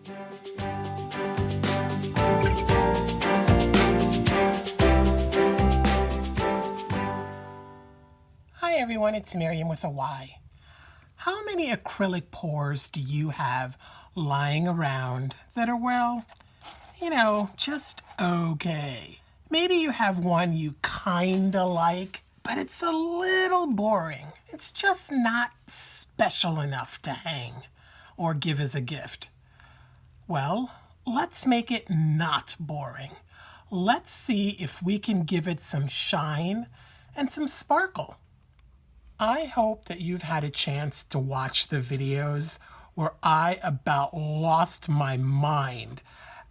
Hi everyone, it's Miriam with a Y. How many acrylic pours do you have lying around that are, well, just okay? Maybe you have one you kinda like, but it's a little boring. It's just not special enough to hang or give as a gift. Well, let's make it not boring. Let's see if we can give it some shine and some sparkle. I hope that you've had a chance to watch the videos where I about lost my mind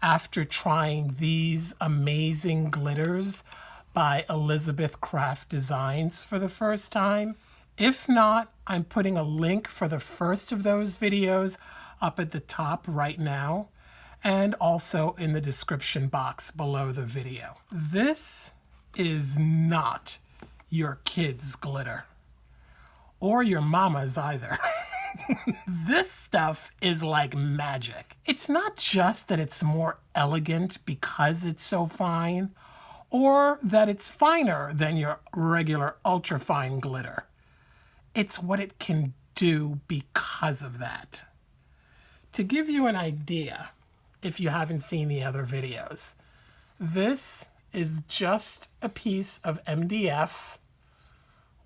after trying these amazing glitters by Elizabeth Craft Designs for the first time. If not, I'm putting a link for the first of those videos up at the top right now and also in the description box below the video. This is not your kids' glitter. Or your mama's either. This stuff is like magic. It's not just that it's more elegant because it's so fine, or that it's finer than your regular ultrafine glitter. It's what it can do because of that. To give you an idea, if you haven't seen the other videos, this is just a piece of MDF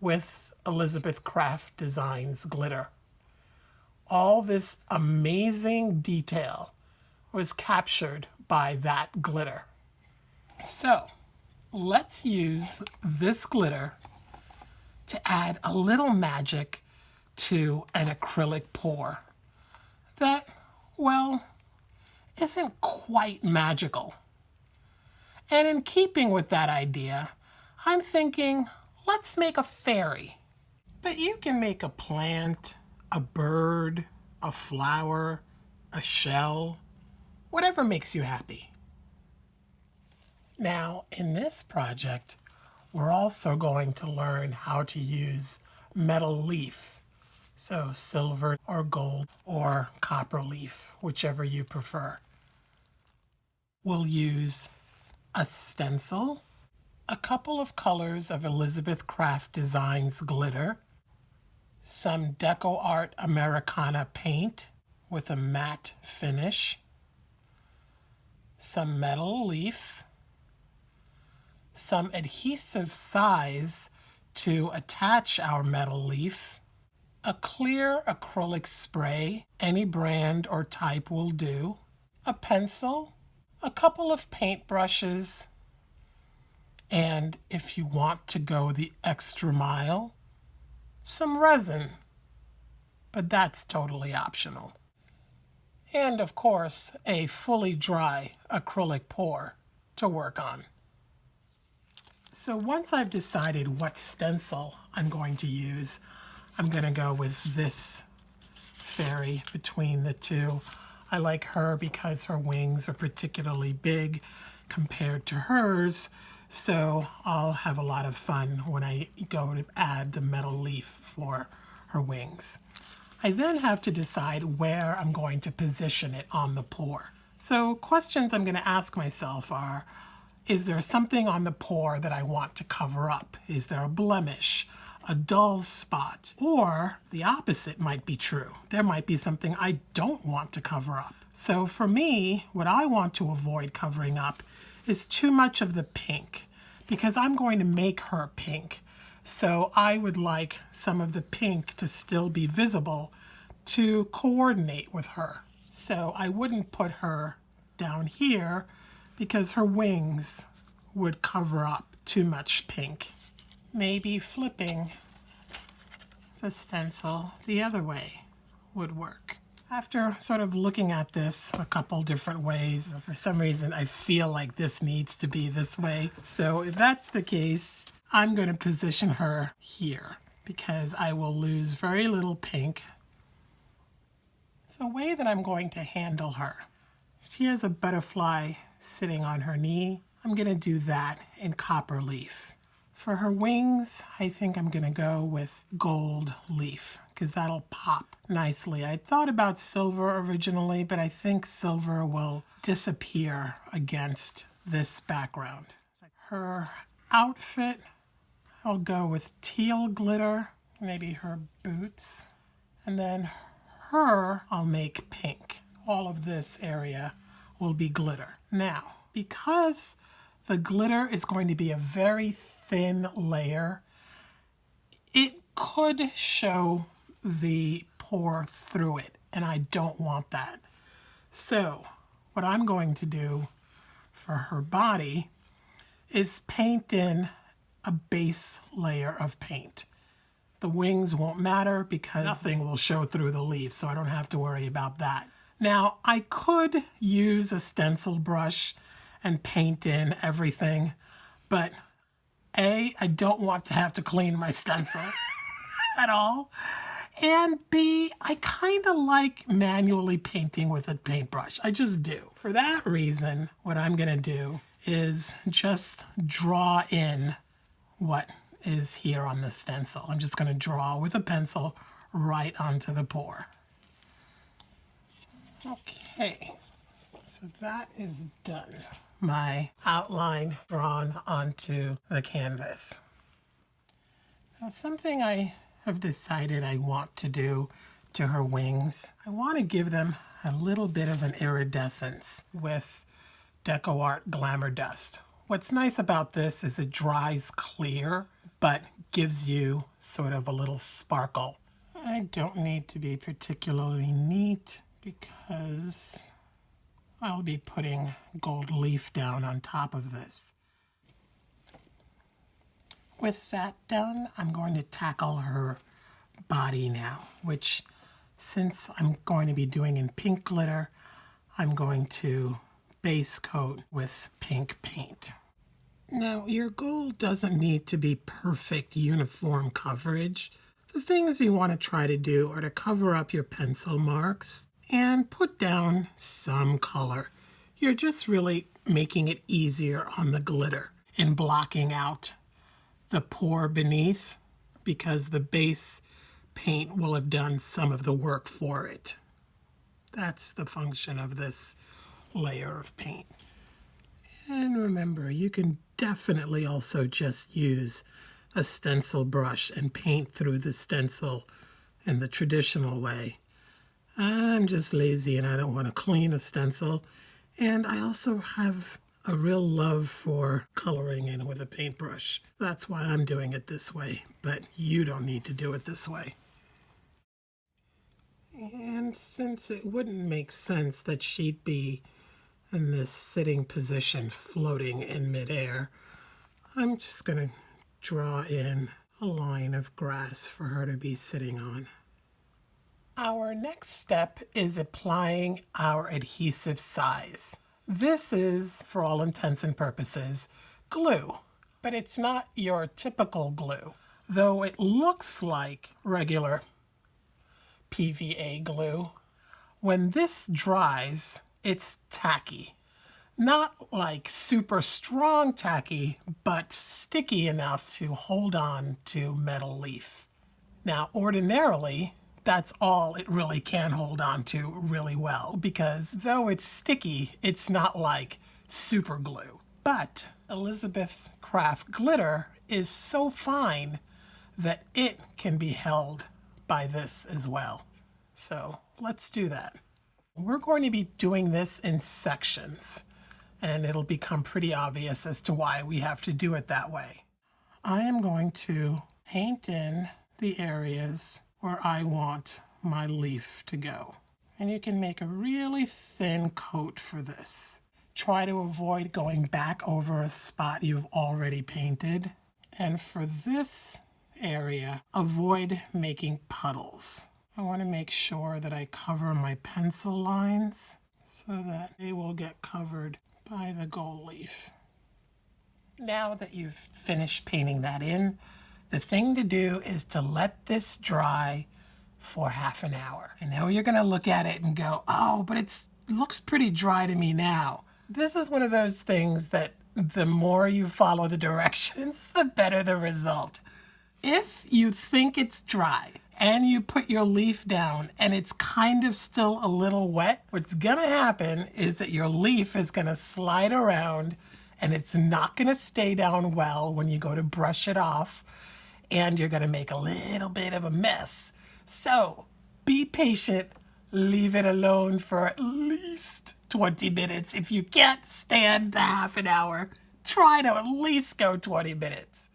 with Elizabeth Craft Designs glitter. All this amazing detail was captured by that glitter. So let's use this glitter to add a little magic to an acrylic pour that, well, isn't quite magical. And in keeping with that idea, I'm thinking, let's make a fairy. But you can make a plant, a bird, a flower, a shell, whatever makes you happy. Now, in this project, we're also going to learn how to use metal leaf. So silver or gold or copper leaf, whichever you prefer. We'll use a stencil, a couple of colors of Elizabeth Craft Designs glitter, some Deco Art Americana paint with a matte finish, some metal leaf, some adhesive size to attach our metal leaf, a clear acrylic spray, any brand or type will do, a pencil, a couple of paint brushes, and if you want to go the extra mile, some resin, but that's totally optional. And of course, a fully dry acrylic pour to work on. So once I've decided what stencil I'm going to use, I'm going to go with this fairy between the two. I like her because her wings are particularly big compared to hers, so I'll have a lot of fun when I go to add the metal leaf for her wings. I then have to decide where I'm going to position it on the pour. So questions I'm going to ask myself are, is there something on the pour that I want to cover up? Is there a blemish, a dull spot? Or the opposite might be true. There might be something I don't want to cover up. So for me, what I want to avoid covering up is too much of the pink, because I'm going to make her pink. So I would like some of the pink to still be visible to coordinate with her. So I wouldn't put her down here because her wings would cover up too much pink. Maybe flipping the stencil the other way would work. After sort of looking at this a couple different ways, for some reason I feel like this needs to be this way. So if that's the case, I'm going to position her here because I will lose very little pink. The way that I'm going to handle her, she has a butterfly sitting on her knee. I'm going to do that in copper leaf. For her wings, I think I'm going to go with gold leaf because that'll pop nicely. I thought about silver originally, but I think silver will disappear against this background. Her outfit, I'll go with teal glitter, maybe her boots, and then her I'll make pink. All of this area will be glitter. Now, because the glitter is going to be a very thin layer, it could show the pore through it, and I don't want that. So what I'm going to do for her body is paint in a base layer of paint. The wings won't matter because nothing will show through the leaves, so I don't have to worry about that. Now, I could use a stencil brush and paint in everything, but A, I don't want to have to clean my stencil at all. And B, I kind of like manually painting with a paintbrush. I just do. For that reason, what I'm going to do is just draw in what is here on the stencil. I'm just going to draw with a pencil right onto the pour. Okay, so that is done. My outline drawn onto the canvas. Now, something I have decided I want to do to her wings, I want to give them a little bit of an iridescence with Deco Art Glamour Dust. What's nice about this is it dries clear, but gives you sort of a little sparkle. I don't need to be particularly neat because I'll be putting gold leaf down on top of this. With that done, I'm going to tackle her body now, which, since I'm going to be doing in pink glitter, I'm going to base coat with pink paint. Now, your goal doesn't need to be perfect uniform coverage. The things you want to try to do are to cover up your pencil marks and put down some color. You're just really making it easier on the glitter and blocking out the pour beneath because the base paint will have done some of the work for it. That's the function of this layer of paint. And remember, you can definitely also just use a stencil brush and paint through the stencil in the traditional way. I'm just lazy and I don't want to clean a stencil. And I also have a real love for coloring in with a paintbrush. That's why I'm doing it this way, but you don't need to do it this way. And since it wouldn't make sense that she'd be in this sitting position floating in midair, I'm just going to draw in a line of grass for her to be sitting on. Our next step is applying our adhesive size. This is, for all intents and purposes, glue, but it's not your typical glue, though it looks like regular PVA glue. When this dries, it's tacky. Not like super strong tacky, but sticky enough to hold on to metal leaf. Now, ordinarily, that's all it really can hold on to really well, because though it's sticky, it's not like super glue. But Elizabeth Craft glitter is so fine that it can be held by this as well. So let's do that. We're going to be doing this in sections, and it'll become pretty obvious as to why we have to do it that way. I am going to paint in the areas where I want my leaf to go. And you can make a really thin coat for this. Try to avoid going back over a spot you've already painted. And for this area, avoid making puddles. I want to make sure that I cover my pencil lines so that they will get covered by the gold leaf. Now that you've finished painting that in, the thing to do is to let this dry for half an hour. I know you're going to look at it and go, oh, but it looks pretty dry to me now. This is one of those things that the more you follow the directions, the better the result. If you think it's dry and you put your leaf down and it's kind of still a little wet, what's gonna happen is that your leaf is gonna slide around and it's not gonna stay down well when you go to brush it off, and you're gonna make a little bit of a mess. So be patient, leave it alone for at least 20 minutes. If you can't stand the half an hour, try to at least go 20 minutes.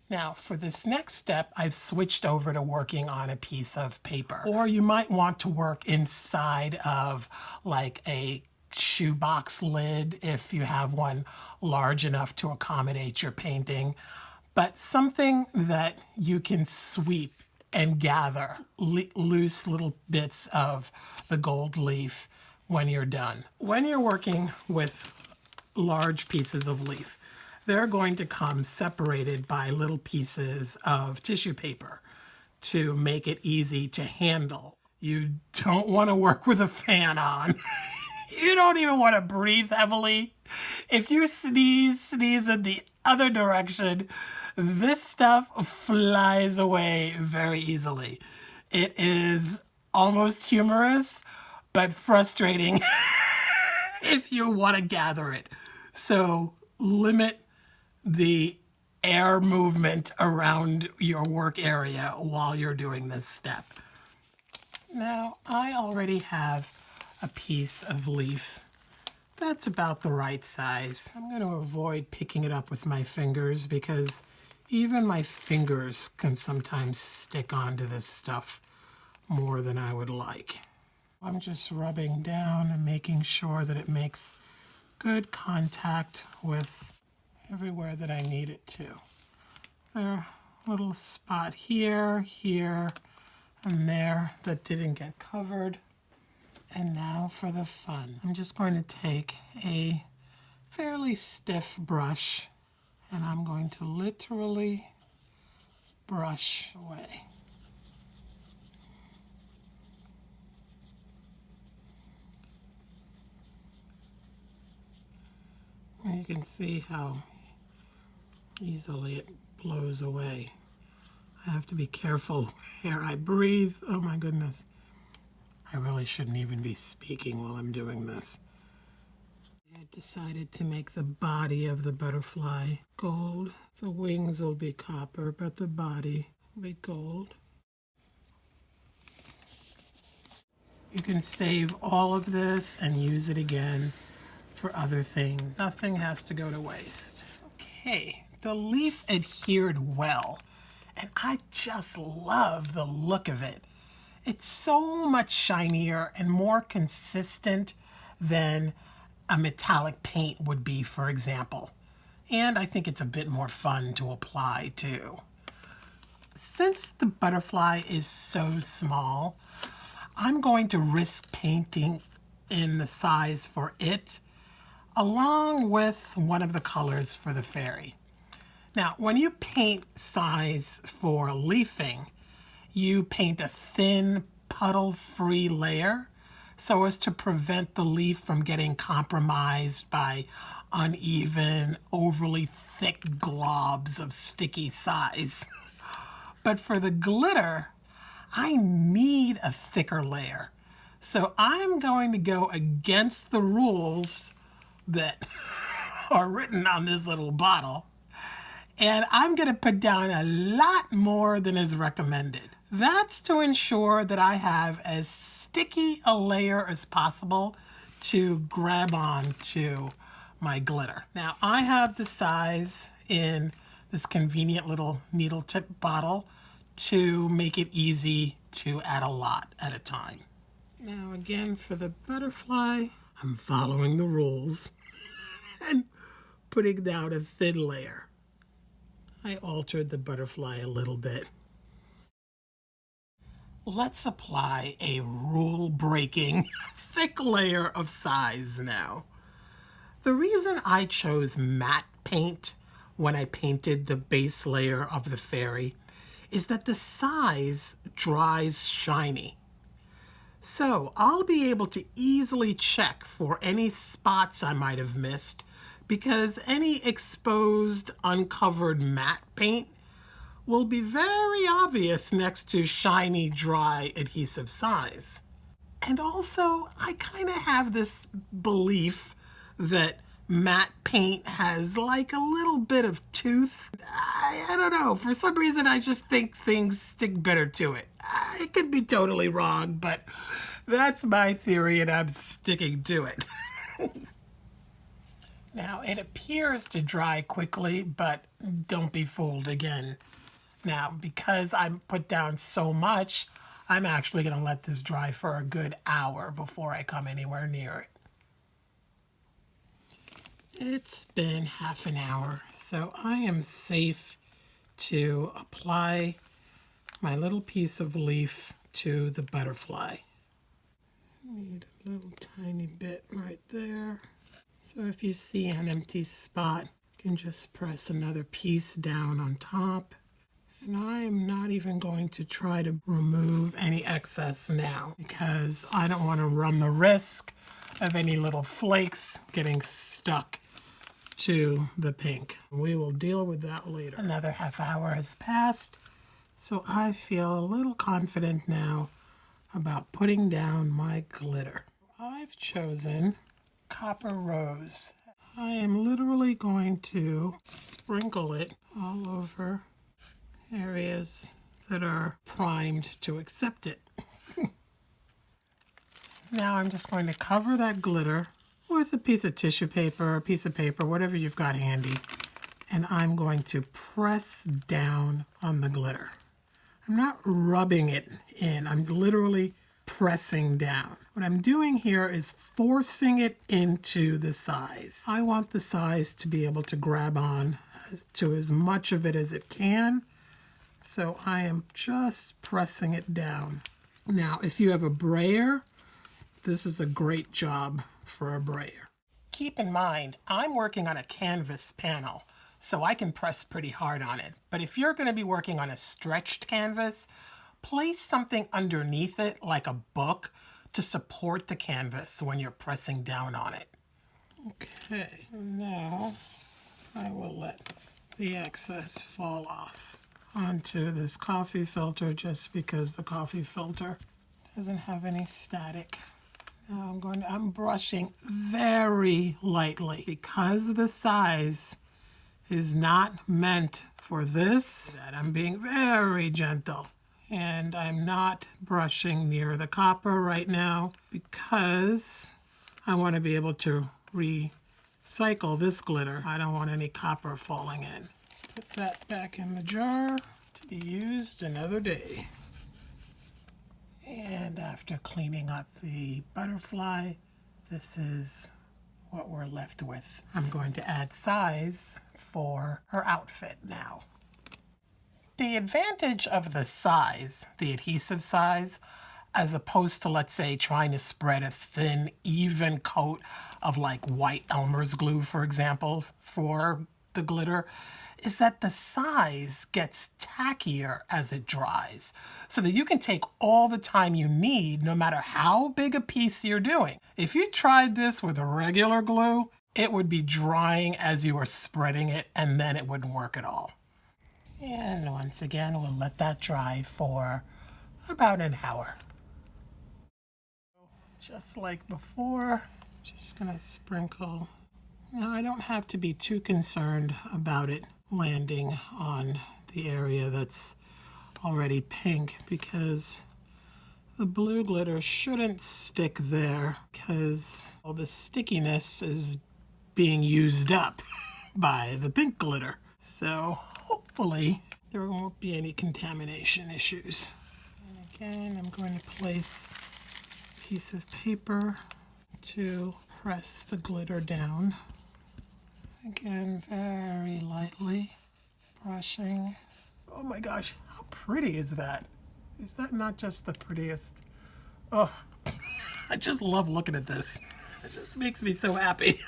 Now, for this next step, I've switched over to working on a piece of paper. Or you might want to work inside of like a shoebox lid if you have one large enough to accommodate your painting. But something that you can sweep and gather loose little bits of the gold leaf when you're done. When you're working with large pieces of leaf, they're going to come separated by little pieces of tissue paper to make it easy to handle. You don't want to work with a fan on. You don't even want to breathe heavily. If you sneeze in the other direction, this stuff flies away very easily. It is almost humorous, but frustrating if you want to gather it. So limit the air movement around your work area while you're doing this step. Now, I already have a piece of leaf that's about the right size. I'm going to avoid picking it up with my fingers because even my fingers can sometimes stick onto this stuff more than I would like. I'm just rubbing down and making sure that it makes good contact with everywhere that I need it to. There's a little spot here, here, and there that didn't get covered. And now for the fun. I'm just going to take a fairly stiff brush and I'm going to literally brush away. And you can see how easily it blows away. I have to be careful here. I breathe. Oh my goodness. I really shouldn't even be speaking while I'm doing this. I decided to make the body of the butterfly gold. The wings will be copper, but the body will be gold. You can save all of this and use it again for other things. Nothing has to go to waste. Okay, the leaf adhered well, and I just love the look of it. It's so much shinier and more consistent than a metallic paint would be, for example. And I think it's a bit more fun to apply too. Since the butterfly is so small, I'm going to risk painting in the size for it, along with one of the colors for the fairy. Now, when you paint size for leafing, you paint a thin, puddle-free layer so as to prevent the leaf from getting compromised by uneven, overly thick globs of sticky size. But for the glitter, I need a thicker layer. So I'm going to go against the rules that are written on this little bottle, and I'm going to put down a lot more than is recommended. That's to ensure that I have as sticky a layer as possible to grab on to my glitter. Now, I have the size in this convenient little needle tip bottle to make it easy to add a lot at a time. Now again, for the butterfly, I'm following the rules and putting down a thin layer. I altered the butterfly a little bit. Let's apply a rule-breaking thick layer of size now. The reason I chose matte paint when I painted the base layer of the fairy is that the size dries shiny. So I'll be able to easily check for any spots I might have missed, because any exposed, uncovered matte paint will be very obvious next to shiny, dry adhesive size. And also, I kind of have this belief that matte paint has like a little bit of tooth. I don't know, for some reason I just think things stick better to it. I could be totally wrong, but that's my theory and I'm sticking to it. Now, it appears to dry quickly, but don't be fooled again. Now, because I put down so much, I'm actually going to let this dry for a good hour before I come anywhere near it. It's been half an hour, so I am safe to apply my little piece of leaf to the butterfly. Need a little tiny bit right there. So if you see an empty spot, you can just press another piece down on top. And I'm not even going to try to remove any excess now because I don't want to run the risk of any little flakes getting stuck to the pink. We will deal with that later. Another half hour has passed, so I feel a little confident now about putting down my glitter. I've chosen Copper Rose. I am literally going to sprinkle it all over areas that are primed to accept it. Now I'm just going to cover that glitter with a piece of tissue paper, a piece of paper, whatever you've got handy, and I'm going to press down on the glitter. I'm not rubbing it in, I'm literally pressing down. What I'm doing here is forcing it into the size. I want the size to be able to grab on to as much of it as it can. So I am just pressing it down. Now, if you have a brayer, this is a great job for a brayer. Keep in mind, I'm working on a canvas panel, so I can press pretty hard on it. But if you're going to be working on a stretched canvas, place something underneath it, like a book, to support the canvas when you're pressing down on it. Okay, now I will let the excess fall off onto this coffee filter just because the coffee filter doesn't have any static. Now I'm brushing very lightly because the size is not meant for this. That I'm being very gentle. And I'm not brushing near the copper right now because I want to be able to recycle this glitter. I don't want any copper falling in. Put that back in the jar to be used another day. And after cleaning up the butterfly, this is what we're left with. I'm going to add size for her outfit now. The advantage of the size, the adhesive size, as opposed to, let's say, trying to spread a thin, even coat of like white Elmer's glue, for example, for the glitter, is that the size gets tackier as it dries, so that you can take all the time you need no matter how big a piece you're doing. If you tried this with a regular glue, it would be drying as you were spreading it, and then it wouldn't work at all. And once again, we'll let that dry for about an hour. Just like before, just gonna sprinkle. Now, I don't have to be too concerned about it landing on the area that's already pink because the blue glitter shouldn't stick there because all the stickiness is being used up by the pink glitter. So hopefully there won't be any contamination issues. And again, I'm going to place a piece of paper to press the glitter down. Again, very lightly brushing. Oh my gosh, how pretty is that? Is that not just the prettiest? Oh, I just love looking at this. It just makes me so happy.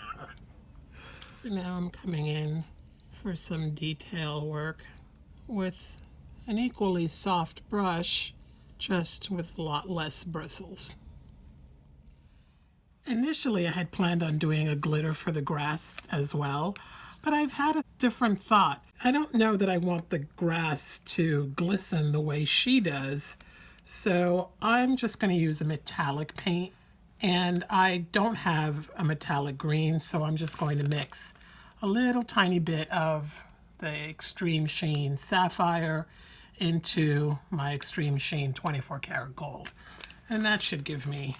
So now I'm coming in for some detail work with an equally soft brush, just with a lot less bristles. Initially, I had planned on doing a glitter for the grass as well, but I've had a different thought. I don't know that I want the grass to glisten the way she does, so I'm just going to use a metallic paint. And I don't have a metallic green, so I'm just going to mix a little tiny bit of the Extreme Sheen Sapphire into my Extreme Sheen 24 karat gold. And that should give me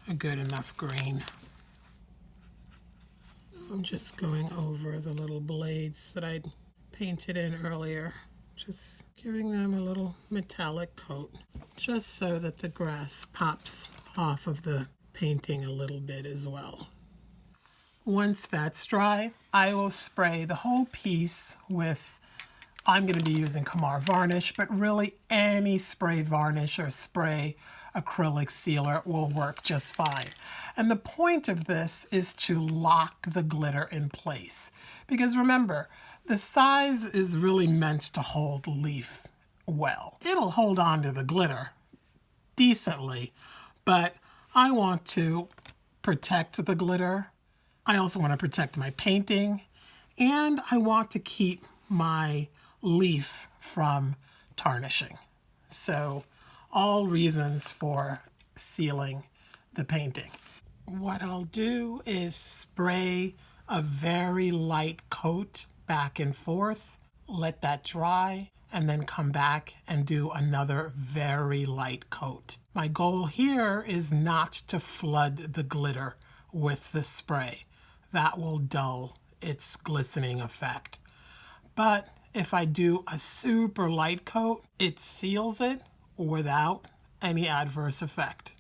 a good enough green. I'm just going over the little blades that I'd painted in earlier, just giving them a little metallic coat, just so that the grass pops off of the painting a little bit as well. Once that's dry, I will spray the whole piece with, I'm going to be using Kamar varnish, but really any spray varnish or spray acrylic sealer will work just fine. And the point of this is to lock the glitter in place. Because remember, the size is really meant to hold leaf well. It'll hold on to the glitter decently, but I want to protect the glitter. I also want to protect my painting, and I want to keep my leaf from tarnishing. So all reasons for sealing the painting. What I'll do is spray a very light coat back and forth, let that dry, and then come back and do another very light coat. My goal here is not to flood the glitter with the spray. That will dull its glistening effect. But if I do a super light coat, it seals it without any adverse effect.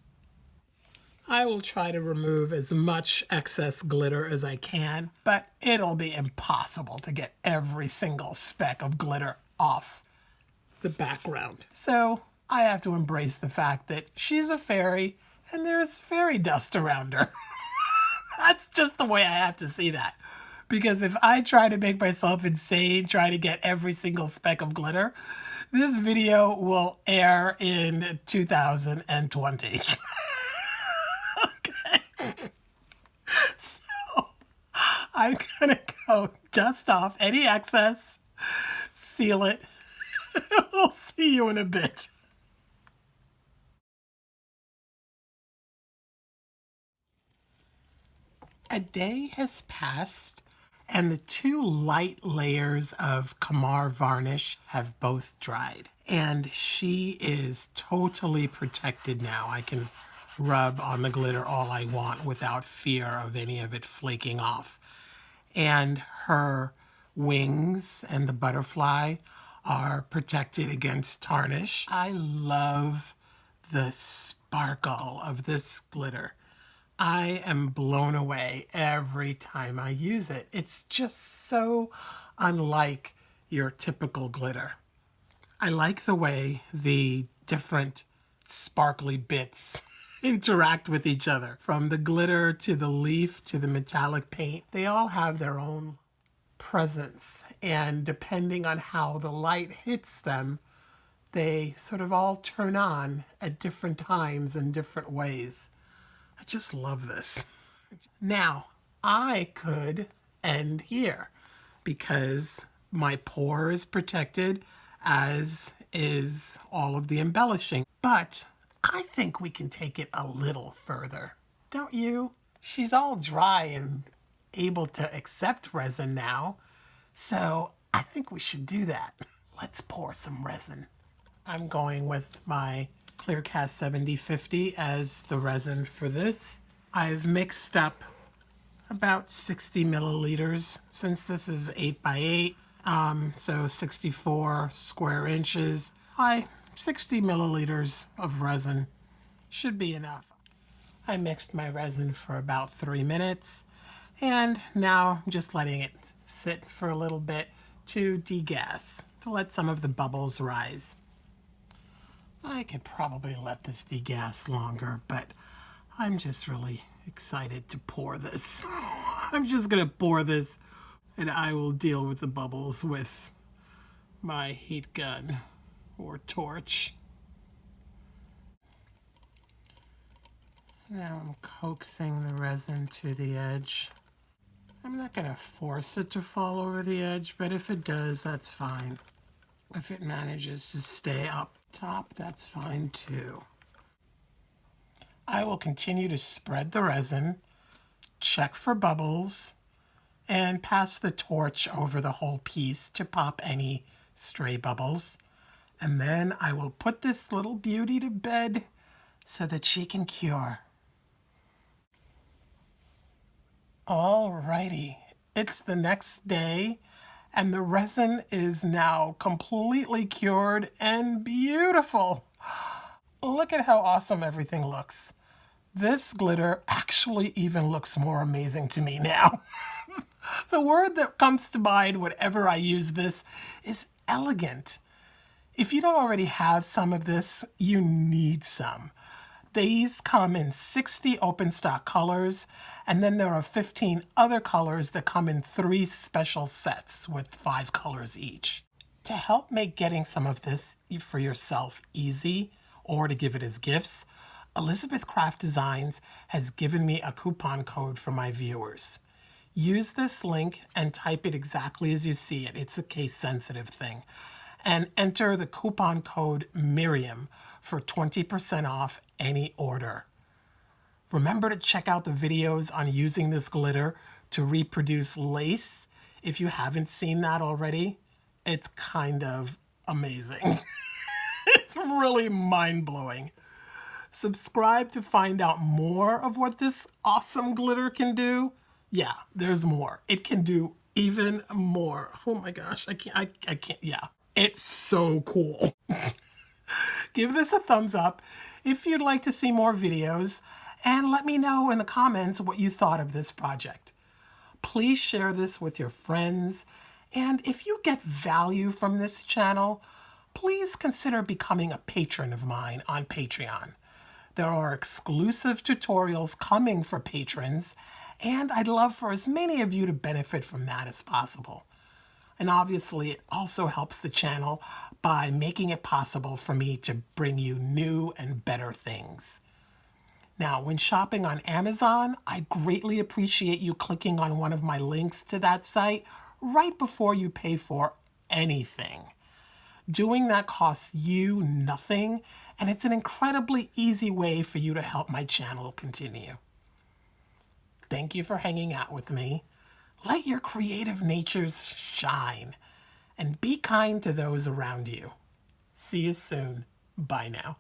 I will try to remove as much excess glitter as I can, but it'll be impossible to get every single speck of glitter off the background. So I have to embrace the fact that she's a fairy and there's fairy dust around her. That's just the way I have to see that. Because if I try to make myself insane, try to get every single speck of glitter, this video will air in 2020. So I'm gonna go dust off any excess, seal it. We'll see you in a bit. A day has passed and the two light layers of Kamar varnish have both dried. And she is totally protected now. I can rub on the glitter all I want without fear of any of it flaking off. And her wings and the butterfly are protected against tarnish. I love the sparkle of this glitter. I am blown away every time I use it. It's just so unlike your typical glitter. I like the way the different sparkly bits interact with each other. From the glitter to the leaf to the metallic paint, they all have their own presence. And depending on how the light hits them, they sort of all turn on at different times in different ways. I just love this. Now, I could end here because my pour is protected, as is all of the embellishing. But I think we can take it a little further. Don't you? She's all dry and able to accept resin now. So I think we should do that. Let's pour some resin. I'm going with my Clearcast 7050 as the resin for this. I've mixed up about 60 milliliters since this is 8x8, so 64 square inches. 60 milliliters of resin should be enough. I mixed my resin for about 3 minutes, and now I'm just letting it sit for a little bit to degas, to let some of the bubbles rise. I could probably let this degas longer, but I'm just really excited to pour this. I'm just gonna pour this, and I will deal with the bubbles with my heat gun or torch. Now I'm coaxing the resin to the edge I'm not going to force it to fall over the edge, but if it does, that's fine. If it manages to stay up top, that's fine too. I will continue to spread the resin, check for bubbles, and pass the torch over the whole piece to pop any stray bubbles. And then I will put this little beauty to bed so that she can cure. Alrighty, it's the next day and the resin is now completely cured and beautiful. Look at how awesome everything looks. This glitter actually even looks more amazing to me now. The word that comes to mind whenever I use this is elegant. If you don't already have some of this, you need some. These come in 60 open stock colors, and then there are 15 other colors that come in 3 special sets with 5 colors each. To help make getting some of this for yourself easy, or to give it as gifts, Elizabeth Craft Designs has given me a coupon code for my viewers. Use this link and type it exactly as you see it. It's a case-sensitive thing. And enter the coupon code Miriam for 20% off any order. Remember to check out the videos on using this glitter to reproduce lace. If you haven't seen that already, it's kind of amazing. It's really mind-blowing. Subscribe to find out more of what this awesome glitter can do. Yeah, there's more. It can do even more. Oh my gosh, I can't, yeah. It's so cool. Give this a thumbs up if you'd like to see more videos, and let me know in the comments what you thought of this project. Please share this with your friends, and if you get value from this channel, please consider becoming a patron of mine on Patreon. There are exclusive tutorials coming for patrons, and I'd love for as many of you to benefit from that as possible. And obviously, it also helps the channel by making it possible for me to bring you new and better things. Now, when shopping on Amazon, I greatly appreciate you clicking on one of my links to that site right before you pay for anything. Doing that costs you nothing, and it's an incredibly easy way for you to help my channel continue. Thank you for hanging out with me. Let your creative natures shine, and be kind to those around you. See you soon. Bye now.